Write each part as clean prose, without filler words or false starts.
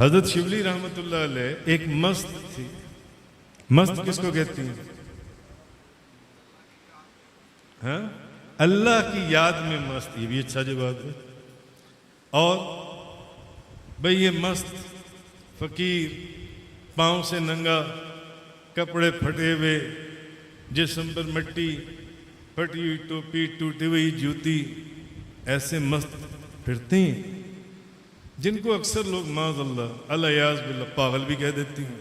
حضرت شبلی رحمۃ اللہ علیہ ایک مست تھی. مست کس کو کہتی ہیں؟ ہاں، اللہ کی یاد میں مست. یہ بھی اچھا جواب ہے. اور بھئی یہ مست فقیر، پاؤں سے ننگا، کپڑے پھٹے ہوئے، جسم پر مٹی، پھٹی ہوئی ٹوپی، ٹوٹی ہوئی جوتی، ایسے مست پھرتے ہیں جن کو اکثر لوگ معاذ اللہ الیاذ باللہ پاگل بھی کہہ دیتی ہیں.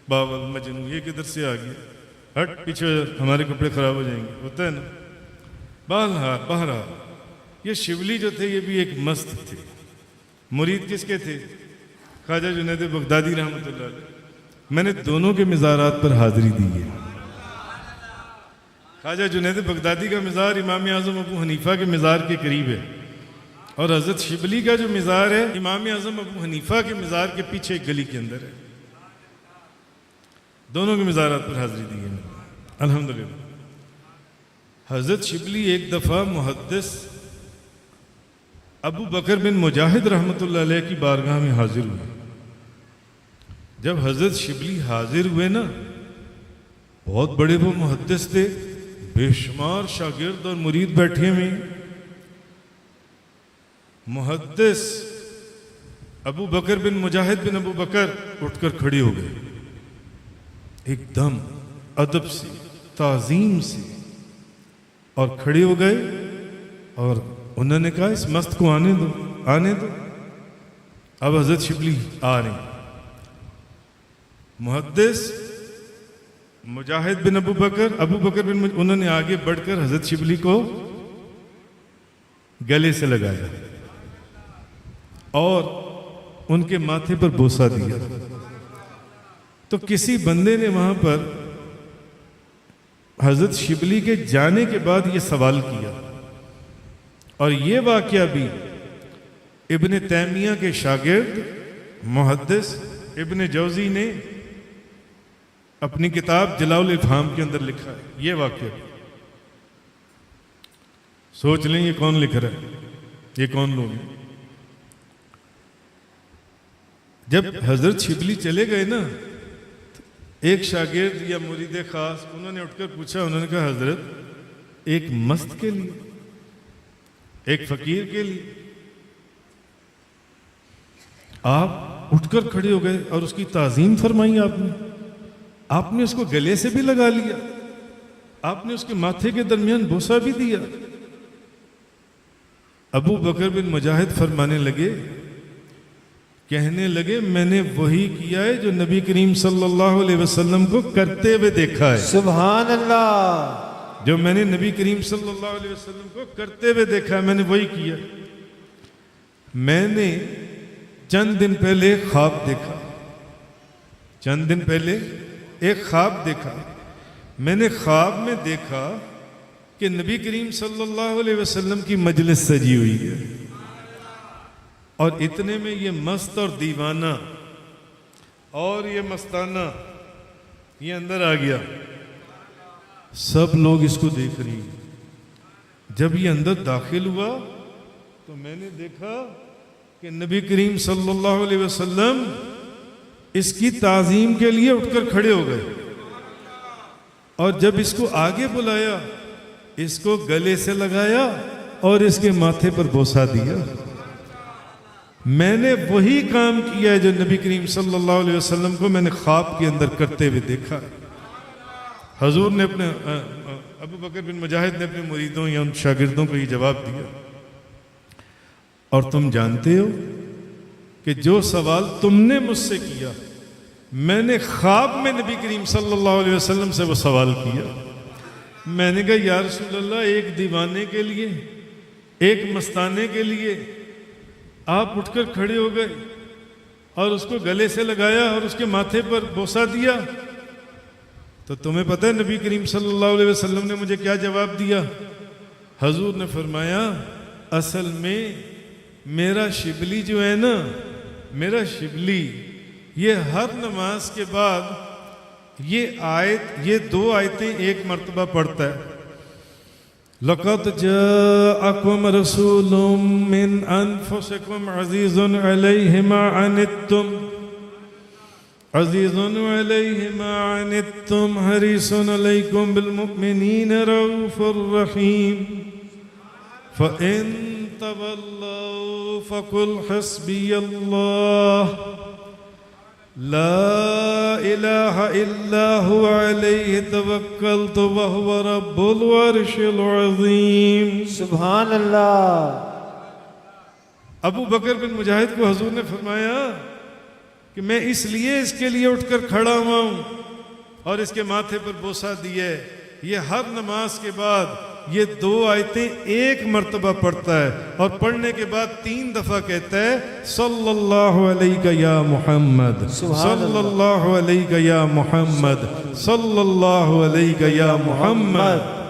پاگل، مجنون، یہ کدھر سے آ گیا، ہٹ پیچھے ہمارے کپڑے خراب ہو جائیں گے، ہوتا ہے نا. بہرحال یہ شبلی جو تھے یہ بھی ایک مست تھے. مرید کس کے تھے؟ خواجہ جنید بغدادی رحمۃ اللہ علیہ. میں نے دونوں کے مزارات پر حاضری دی ہے. خواجہ جنید بغدادی کا مزار امام اعظم ابو حنیفہ کے مزار کے قریب ہے، اور حضرت شبلی کا جو مزار ہے امام اعظم ابو حنیفہ کے مزار کے پیچھے ایک گلی کے اندر ہے. دونوں کے مزارات پر حاضری دی ہے الحمدللہ. حضرت شبلی ایک دفعہ محدث ابو بکر بن مجاہد رحمۃ اللہ علیہ کی بارگاہ میں حاضر ہوئے. جب حضرت شبلی حاضر ہوئے نا، بہت بڑے وہ محدث تھے، بے شمار شاگرد اور مرید بیٹھے ہوئے. محدث ابو بکر بن مجاہد بن ابو بکر اٹھ کر کھڑے ہو گئے، ایک دم ادب سے، تعظیم سے، اور کھڑے ہو گئے اور انہوں نے کہا اس مست کو آنے دو، آنے دو. اب حضرت شبلی آ رہے ہیں. محدث مجاہد بن ابو بکر بن انہوں نے آگے بڑھ کر حضرت شبلی کو گلے سے لگایا اور ان کے ماتھے پر بوسہ دیا. تو کسی بندے نے وہاں پر حضرت شبلی کے جانے کے بعد یہ سوال کیا، اور یہ واقعہ بھی ابن تیمیہ کے شاگرد محدث ابن جوزی نے اپنی کتاب جلاء الافہام کے اندر لکھا ہے. یہ واقعہ سوچ لیں یہ کون لکھ رہا ہے، یہ کون لوگ ہیں. جب حضرت شبلی چلے گئے نا، ایک شاگرد یا مرید خاص انہوں نے اٹھ کر پوچھا، انہوں نے کہا حضرت ایک مست کے لیے، ایک فقیر کے لیے آپ اٹھ کر کھڑے ہو گئے اور اس کی تعظیم فرمائی. آپ نے اس کو گلے سے بھی لگا لیا، آپ نے اس کے ماتھے کے درمیان بوسہ بھی دیا. ابو بکر بن مجاہد فرمانے لگے، کہنے لگے میں نے وہی کیا ہے جو نبی کریم صلی اللہ علیہ وسلم کو کرتے ہوئے دیکھا ہے. سبحان اللہ. جو میں نے نبی کریم صلی اللہ علیہ وسلم کو کرتے ہوئے دیکھا ہے میں نے وہی کیا. میں نے چند دن پہلے خواب دیکھا، چند دن پہلے ایک خواب دیکھا. میں نے خواب میں دیکھا کہ نبی کریم صلی اللہ علیہ وسلم کی مجلس سجی ہوئی ہے، اور اتنے میں یہ مست اور دیوانہ اور یہ مستانہ یہ اندر آ گیا. سب لوگ اس کو دیکھ رہی ہیں. جب یہ اندر داخل ہوا تو میں نے دیکھا کہ نبی کریم صلی اللہ علیہ وسلم اس کی تعظیم کے لیے اٹھ کر کھڑے ہو گئے، اور جب اس کو آگے بلایا اس کو گلے سے لگایا اور اس کے ماتھے پر بوسہ دیا. میں نے وہی کام کیا ہے جو نبی کریم صلی اللہ علیہ وسلم کو میں نے خواب کے اندر کرتے ہوئے دیکھا. حضور نے اپنے ابو بکر بن مجاہد نے اپنے مریدوں یا ان شاگردوں کو یہ جواب دیا. اور تم جانتے ہو کہ جو سوال تم نے مجھ سے کیا میں نے خواب میں نبی کریم صلی اللہ علیہ وسلم سے وہ سوال کیا. میں نے کہا یا رسول اللہ، ایک دیوانے کے لیے، ایک مستانے کے لیے آپ اٹھ کر کھڑے ہو گئے اور اس کو گلے سے لگایا اور اس کے ماتھے پر بوسہ دیا. تو تمہیں پتہ ہے نبی کریم صلی اللہ علیہ وسلم نے مجھے کیا جواب دیا؟ حضور نے فرمایا اصل میں میرا شبلی جو ہے نا، میرا شبلی یہ ہر نماز کے بعد یہ دو آیتیں ایک مرتبہ پڑھتا ہے. لَقَدْ جَاءَكُمْ رَسُولٌ مِّنْ أَنفُسِكُمْ عَزِيزٌ عَلَيْهِ مَا عَنِتُّمْ عزيز عليه ما عنتم حريص عليكم بالمؤمنين رؤوف رحيم فإن تولوا فقل حسبي الله لا إله إلا هو عليه توكلت وهو رب العرش العظيم. سبحان اللہ. ابو بکر بن مجاہد کو حضور نے فرمایا کہ میں اس لیے اس کے لیے اٹھ کر کھڑا ہوا ہوں اور اس کے ماتھے پر بوسہ دیے. یہ ہر نماز کے بعد یہ 2 آیتیں ایک مرتبہ پڑھتا ہے اور پڑھنے کے بعد 3 دفعہ کہتا ہے صلی اللہ علیہ یا محمد، صلی اللہ علیہ یا محمد، صلی اللہ علیہ یا محمد.